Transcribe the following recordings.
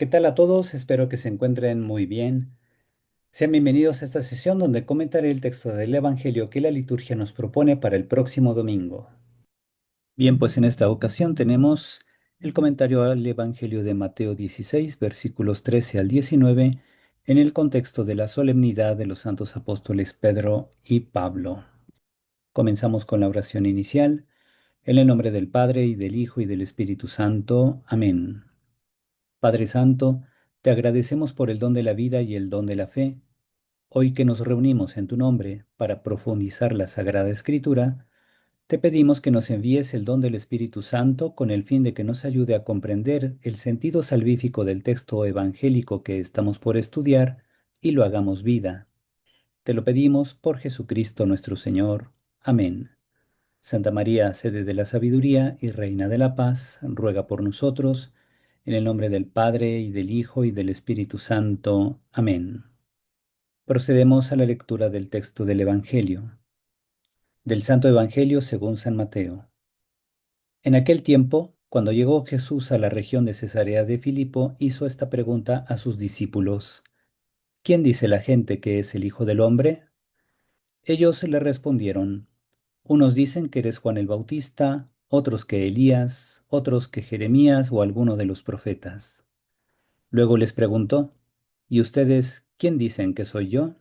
¿Qué tal a todos? Espero que se encuentren muy bien. Sean bienvenidos a esta sesión donde comentaré el texto del Evangelio que la liturgia nos propone para el próximo domingo. Bien, pues en esta ocasión tenemos el comentario al Evangelio de Mateo 16, versículos 13 al 19, en el contexto de la solemnidad de los santos apóstoles Pedro y Pablo. Comenzamos con la oración inicial. En el nombre del Padre, y del Hijo, y del Espíritu Santo. Amén. Padre Santo, te agradecemos por el don de la vida y el don de la fe. Hoy que nos reunimos en tu nombre para profundizar la Sagrada Escritura, te pedimos que nos envíes el don del Espíritu Santo con el fin de que nos ayude a comprender el sentido salvífico del texto evangélico que estamos por estudiar y lo hagamos vida. Te lo pedimos por Jesucristo nuestro Señor. Amén. Santa María, sede de la sabiduría y reina de la paz, ruega por nosotros, en el nombre del Padre, y del Hijo, y del Espíritu Santo. Amén. Procedemos a la lectura del texto del Evangelio. Del Santo Evangelio según San Mateo. En aquel tiempo, cuando llegó Jesús a la región de Cesarea de Filipo, hizo esta pregunta a sus discípulos: ¿Quién dice la gente que es el Hijo del Hombre? Ellos le respondieron: unos dicen que eres Juan el Bautista, otros que Elías, otros que Jeremías o alguno de los profetas. Luego les preguntó: ¿Y ustedes quién dicen que soy yo?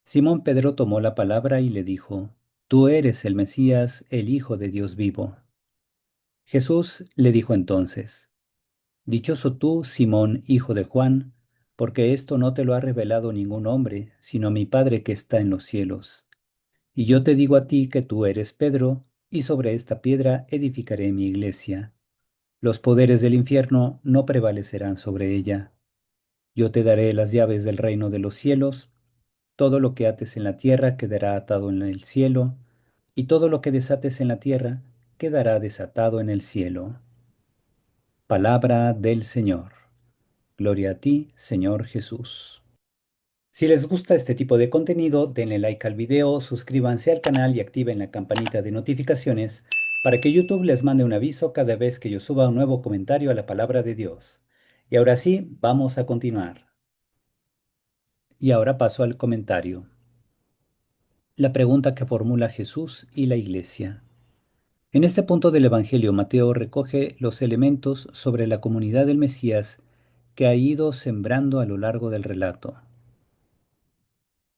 Simón Pedro tomó la palabra y le dijo: Tú eres el Mesías, el Hijo de Dios vivo. Jesús le dijo entonces: Dichoso tú, Simón, hijo de Juan, porque esto no te lo ha revelado ningún hombre, sino mi Padre que está en los cielos. Y yo te digo a ti que tú eres Pedro, y sobre esta piedra edificaré mi iglesia. Los poderes del infierno no prevalecerán sobre ella. Yo te daré las llaves del reino de los cielos. Todo lo que ates en la tierra quedará atado en el cielo, y todo lo que desates en la tierra quedará desatado en el cielo. Palabra del Señor. Gloria a ti, Señor Jesús. Si les gusta este tipo de contenido, denle like al video, suscríbanse al canal y activen la campanita de notificaciones para que YouTube les mande un aviso cada vez que yo suba un nuevo comentario a la palabra de Dios. Y ahora sí, vamos a continuar. Y ahora paso al comentario. La pregunta que formula Jesús y la Iglesia. En este punto del Evangelio, Mateo recoge los elementos sobre la comunidad del Mesías que ha ido sembrando a lo largo del relato.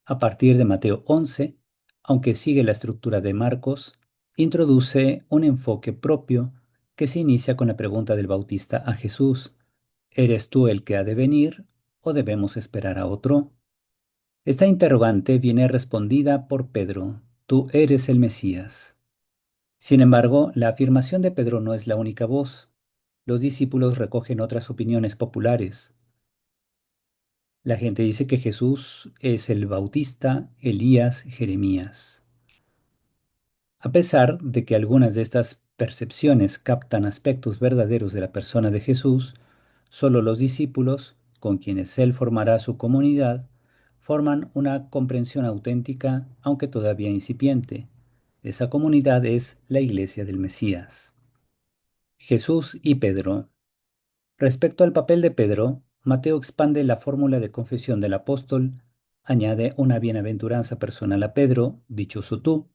A partir de Mateo 11, aunque sigue la estructura de Marcos, introduce un enfoque propio que se inicia con la pregunta del Bautista a Jesús: ¿Eres tú el que ha de venir o debemos esperar a otro? Esta interrogante viene respondida por Pedro: Tú eres el Mesías. Sin embargo, la afirmación de Pedro no es la única voz. Los discípulos recogen otras opiniones populares. La gente dice que Jesús es el Bautista, Elías, Jeremías. A pesar de que algunas de estas percepciones captan aspectos verdaderos de la persona de Jesús, solo los discípulos, con quienes él formará su comunidad, forman una comprensión auténtica, aunque todavía incipiente. Esa comunidad es la Iglesia del Mesías. Jesús y Pedro. Respecto al papel de Pedro, Mateo expande la fórmula de confesión del apóstol, añade una bienaventuranza personal a Pedro, dichoso tú,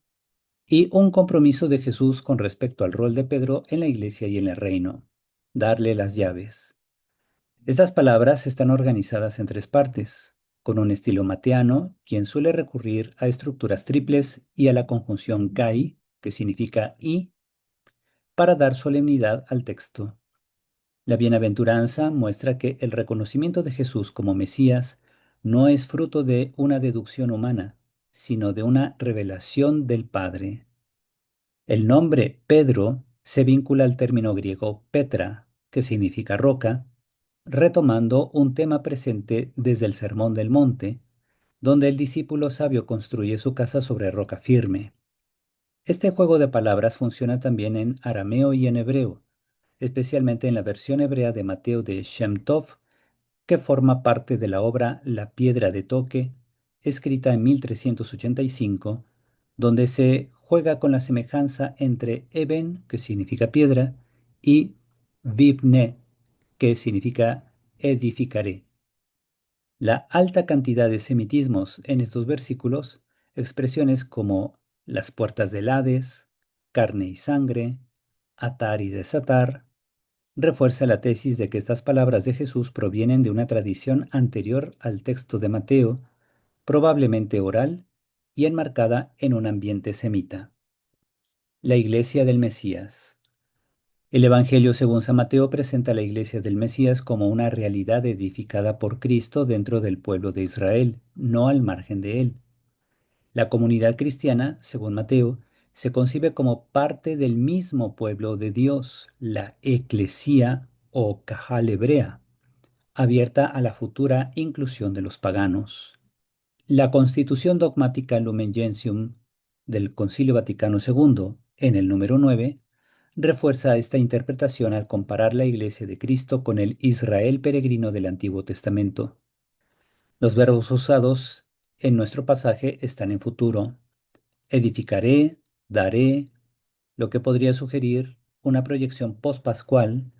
y un compromiso de Jesús con respecto al rol de Pedro en la iglesia y en el reino: darle las llaves. Estas palabras están organizadas en tres partes, con un estilo mateano, quien suele recurrir a estructuras triples y a la conjunción kai, que significa y, para dar solemnidad al texto. La bienaventuranza muestra que el reconocimiento de Jesús como Mesías no es fruto de una deducción humana, sino de una revelación del Padre. El nombre Pedro se vincula al término griego Petra, que significa roca, retomando un tema presente desde el Sermón del Monte, donde el discípulo sabio construye su casa sobre roca firme. Este juego de palabras funciona también en arameo y en hebreo, especialmente en la versión hebrea de Mateo de Shem Tov, que forma parte de la obra La Piedra de Toque, escrita en 1385, donde se juega con la semejanza entre Eben, que significa piedra, y Vivne, que significa edificaré. La alta cantidad de semitismos en estos versículos, expresiones como las puertas del Hades, carne y sangre, atar y desatar, refuerza la tesis de que estas palabras de Jesús provienen de una tradición anterior al texto de Mateo, probablemente oral y enmarcada en un ambiente semita. La Iglesia del Mesías. El Evangelio según San Mateo presenta a la Iglesia del Mesías como una realidad edificada por Cristo dentro del pueblo de Israel, no al margen de él. La comunidad cristiana, según Mateo, se concibe como parte del mismo pueblo de Dios, la eclesía o Cajal hebrea, abierta a la futura inclusión de los paganos. La Constitución dogmática Lumen Gentium del Concilio Vaticano II, en el número 9, refuerza esta interpretación al comparar la Iglesia de Cristo con el Israel peregrino del Antiguo Testamento. Los verbos usados en nuestro pasaje están en futuro. Edificaré, daré, lo que podría sugerir una proyección pospascual,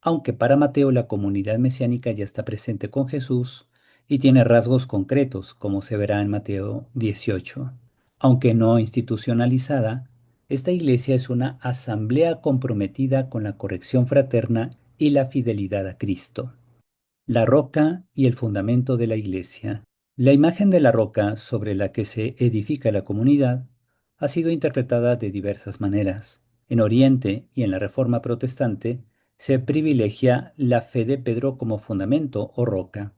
aunque para Mateo la comunidad mesiánica ya está presente con Jesús y tiene rasgos concretos, como se verá en Mateo 18. Aunque no institucionalizada, esta iglesia es una asamblea comprometida con la corrección fraterna y la fidelidad a Cristo. La roca y el fundamento de la iglesia. La imagen de la roca sobre la que se edifica la comunidad ha sido interpretada de diversas maneras. En Oriente y en la Reforma Protestante se privilegia la fe de Pedro como fundamento o roca.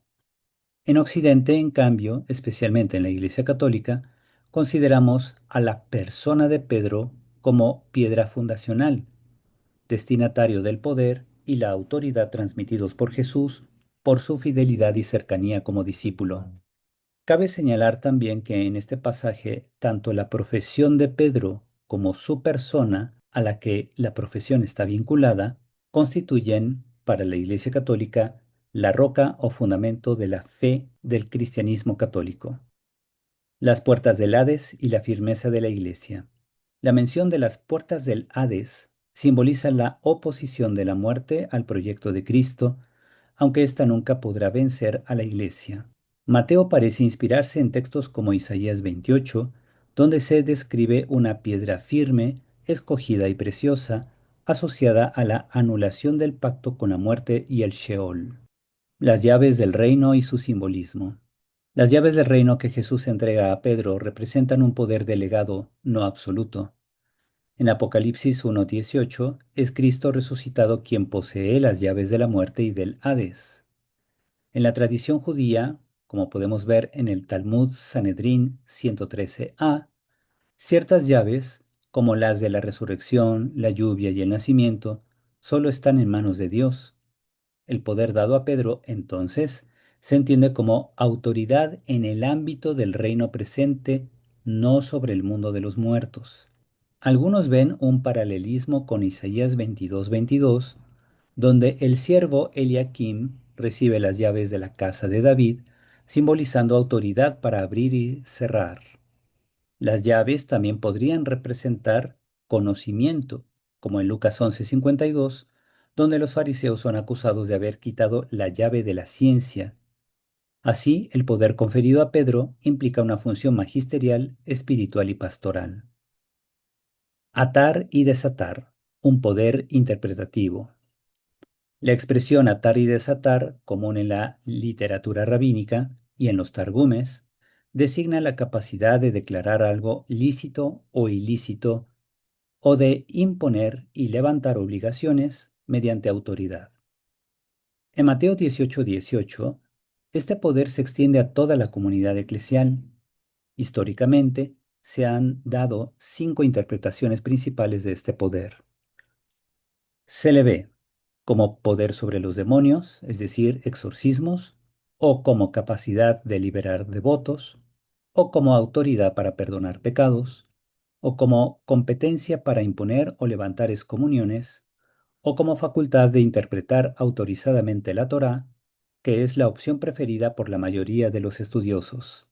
En Occidente, en cambio, especialmente en la Iglesia Católica, consideramos a la persona de Pedro como piedra fundacional, destinatario del poder y la autoridad transmitidos por Jesús por su fidelidad y cercanía como discípulo. Cabe señalar también que en este pasaje, tanto la profesión de Pedro como su persona, a la que la profesión está vinculada, constituyen, para la Iglesia Católica, la roca o fundamento de la fe del cristianismo católico. Las puertas del Hades y la firmeza de la Iglesia. La mención de las puertas del Hades simboliza la oposición de la muerte al proyecto de Cristo, aunque ésta nunca podrá vencer a la Iglesia. Mateo parece inspirarse en textos como Isaías 28, donde se describe una piedra firme, escogida y preciosa, asociada a la anulación del pacto con la muerte y el Sheol. Las llaves del reino y su simbolismo. Las llaves del reino que Jesús entrega a Pedro representan un poder delegado, no absoluto. En Apocalipsis 1:18 es Cristo resucitado quien posee las llaves de la muerte y del Hades. En la tradición judía, como podemos ver en el Talmud Sanedrín 113a, ciertas llaves, como las de la resurrección, la lluvia y el nacimiento, solo están en manos de Dios. El poder dado a Pedro, entonces, se entiende como autoridad en el ámbito del reino presente, no sobre el mundo de los muertos. Algunos ven un paralelismo con Isaías 22:22, donde el siervo Eliakim recibe las llaves de la casa de David, simbolizando autoridad para abrir y cerrar. Las llaves también podrían representar conocimiento, como en Lucas 11:52, donde los fariseos son acusados de haber quitado la llave de la ciencia. Así, el poder conferido a Pedro implica una función magisterial, espiritual y pastoral. Atar y desatar, un poder interpretativo. La expresión atar y desatar, común en la literatura rabínica y en los targumes, designa la capacidad de declarar algo lícito o ilícito o de imponer y levantar obligaciones mediante autoridad. En Mateo 18:18, este poder se extiende a toda la comunidad eclesial. Históricamente, se han dado 5 interpretaciones principales de este poder. Se le ve como poder sobre los demonios, es decir, exorcismos, o como capacidad de liberar devotos, o como autoridad para perdonar pecados, o como competencia para imponer o levantar excomuniones, o como facultad de interpretar autorizadamente la Torá, que es la opción preferida por la mayoría de los estudiosos.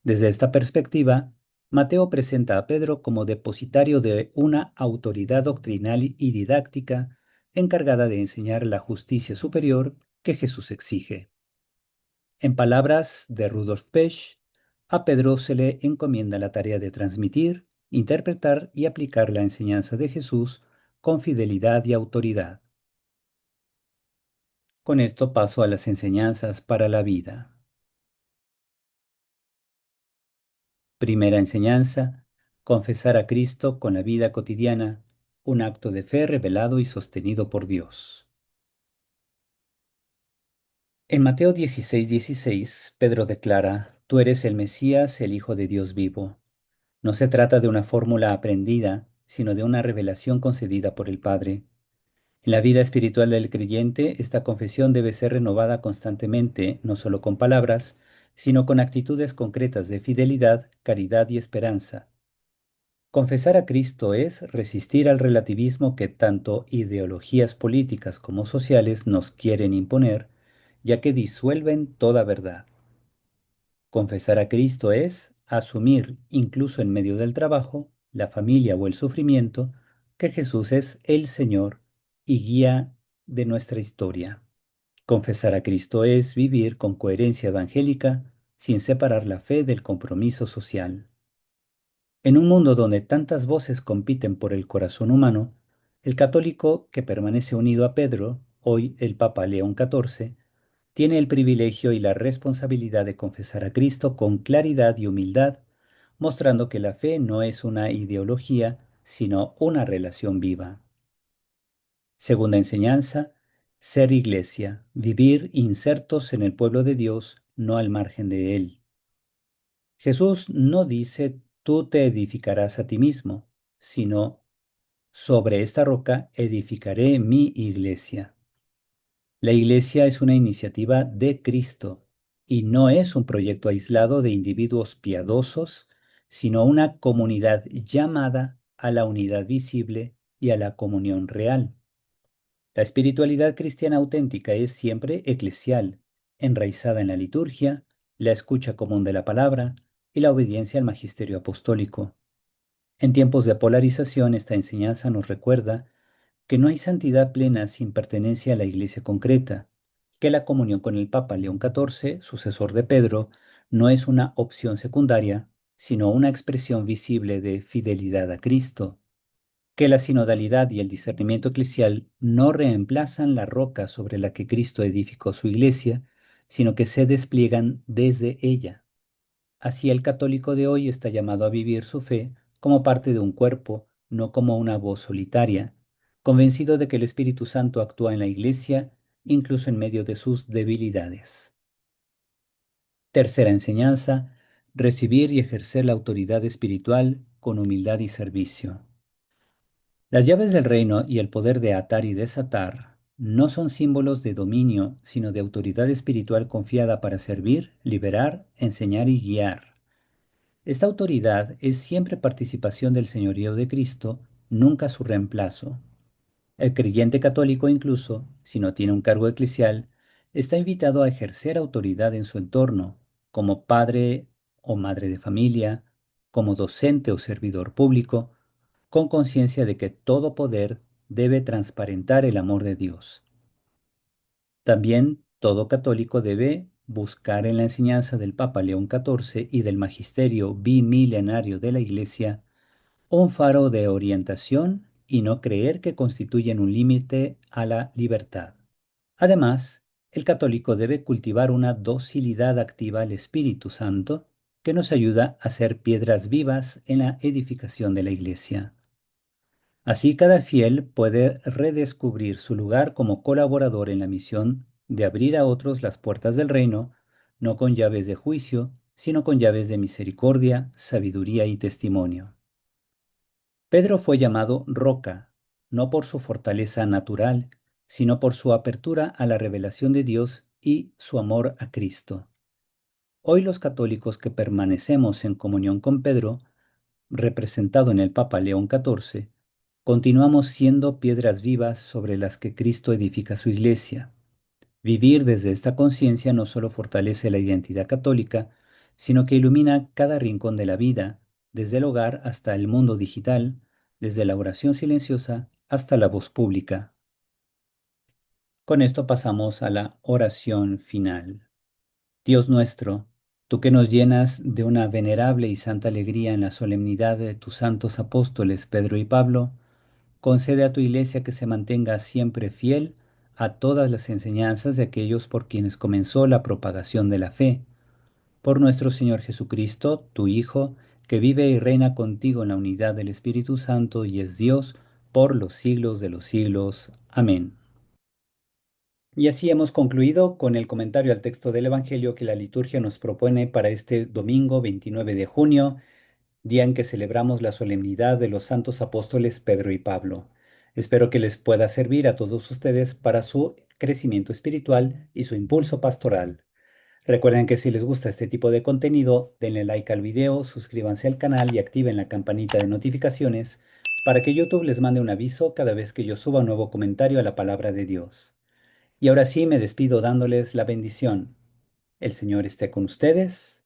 Desde esta perspectiva, Mateo presenta a Pedro como depositario de una autoridad doctrinal y didáctica encargada de enseñar la justicia superior que Jesús exige. En palabras de Rudolf Pesch, a Pedro se le encomienda la tarea de transmitir, interpretar y aplicar la enseñanza de Jesús con fidelidad y autoridad. Con esto paso a las enseñanzas para la vida. Primera enseñanza, confesar a Cristo con la vida cotidiana, un acto de fe revelado y sostenido por Dios. En Mateo 16:16, Pedro declara, Tú eres el Mesías, el Hijo de Dios vivo. No se trata de una fórmula aprendida, sino de una revelación concedida por el Padre. En la vida espiritual del creyente, esta confesión debe ser renovada constantemente, no solo con palabras, sino con actitudes concretas de fidelidad, caridad y esperanza. Confesar a Cristo es resistir al relativismo que tanto ideologías políticas como sociales nos quieren imponer, ya que disuelven toda verdad. Confesar a Cristo es asumir, incluso en medio del trabajo, la familia o el sufrimiento, que Jesús es el Señor y guía de nuestra historia. Confesar a Cristo es vivir con coherencia evangélica sin separar la fe del compromiso social. En un mundo donde tantas voces compiten por el corazón humano, el católico que permanece unido a Pedro, hoy el Papa León XIV, tiene el privilegio y la responsabilidad de confesar a Cristo con claridad y humildad, mostrando que la fe no es una ideología, sino una relación viva. Segunda enseñanza, ser iglesia, vivir insertos en el pueblo de Dios, no al margen de él. Jesús no dice, tú te edificarás a ti mismo, sino, sobre esta roca edificaré mi iglesia. La Iglesia es una iniciativa de Cristo y no es un proyecto aislado de individuos piadosos, sino una comunidad llamada a la unidad visible y a la comunión real. La espiritualidad cristiana auténtica es siempre eclesial, enraizada en la liturgia, la escucha común de la palabra y la obediencia al magisterio apostólico. En tiempos de polarización, esta enseñanza nos recuerda que no hay santidad plena sin pertenencia a la iglesia concreta, que la comunión con el Papa León XIV, sucesor de Pedro, no es una opción secundaria, sino una expresión visible de fidelidad a Cristo, que la sinodalidad y el discernimiento eclesial no reemplazan la roca sobre la que Cristo edificó su iglesia, sino que se despliegan desde ella. Así el católico de hoy está llamado a vivir su fe como parte de un cuerpo, no como una voz solitaria, convencido de que el Espíritu Santo actúa en la Iglesia, incluso en medio de sus debilidades. Tercera enseñanza, recibir y ejercer la autoridad espiritual con humildad y servicio. Las llaves del reino y el poder de atar y desatar no son símbolos de dominio, sino de autoridad espiritual confiada para servir, liberar, enseñar y guiar. Esta autoridad es siempre participación del señorío de Cristo, nunca su reemplazo. El creyente católico incluso, si no tiene un cargo eclesial, está invitado a ejercer autoridad en su entorno, como padre o madre de familia, como docente o servidor público, con conciencia de que todo poder debe transparentar el amor de Dios. También todo católico debe buscar en la enseñanza del Papa León XIV y del magisterio bimilenario de la Iglesia un faro de orientación y no creer que constituyen un límite a la libertad. Además, el católico debe cultivar una docilidad activa al Espíritu Santo que nos ayuda a ser piedras vivas en la edificación de la Iglesia. Así cada fiel puede redescubrir su lugar como colaborador en la misión de abrir a otros las puertas del reino, no con llaves de juicio, sino con llaves de misericordia, sabiduría y testimonio. Pedro fue llamado roca, no por su fortaleza natural, sino por su apertura a la revelación de Dios y su amor a Cristo. Hoy los católicos que permanecemos en comunión con Pedro, representado en el Papa León XIV, continuamos siendo piedras vivas sobre las que Cristo edifica su iglesia. Vivir desde esta conciencia no solo fortalece la identidad católica, sino que ilumina cada rincón de la vida, desde el hogar hasta el mundo digital, desde la oración silenciosa hasta la voz pública. Con esto pasamos a la oración final. Dios nuestro, tú que nos llenas de una venerable y santa alegría en la solemnidad de tus santos apóstoles Pedro y Pablo, concede a tu Iglesia que se mantenga siempre fiel a todas las enseñanzas de aquellos por quienes comenzó la propagación de la fe. Por nuestro Señor Jesucristo, tu Hijo, que vive y reina contigo en la unidad del Espíritu Santo y es Dios por los siglos de los siglos. Amén. Y así hemos concluido con el comentario al texto del Evangelio que la liturgia nos propone para este domingo 29 de junio, día en que celebramos la solemnidad de los santos apóstoles Pedro y Pablo. Espero que les pueda servir a todos ustedes para su crecimiento espiritual y su impulso pastoral. Recuerden que si les gusta este tipo de contenido, denle like al video, suscríbanse al canal y activen la campanita de notificaciones para que YouTube les mande un aviso cada vez que yo suba un nuevo comentario a la palabra de Dios. Y ahora sí me despido dándoles la bendición. El Señor esté con ustedes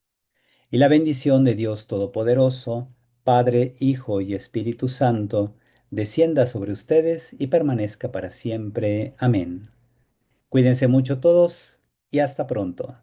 y la bendición de Dios Todopoderoso, Padre, Hijo y Espíritu Santo, descienda sobre ustedes y permanezca para siempre. Amén. Cuídense mucho todos y hasta pronto.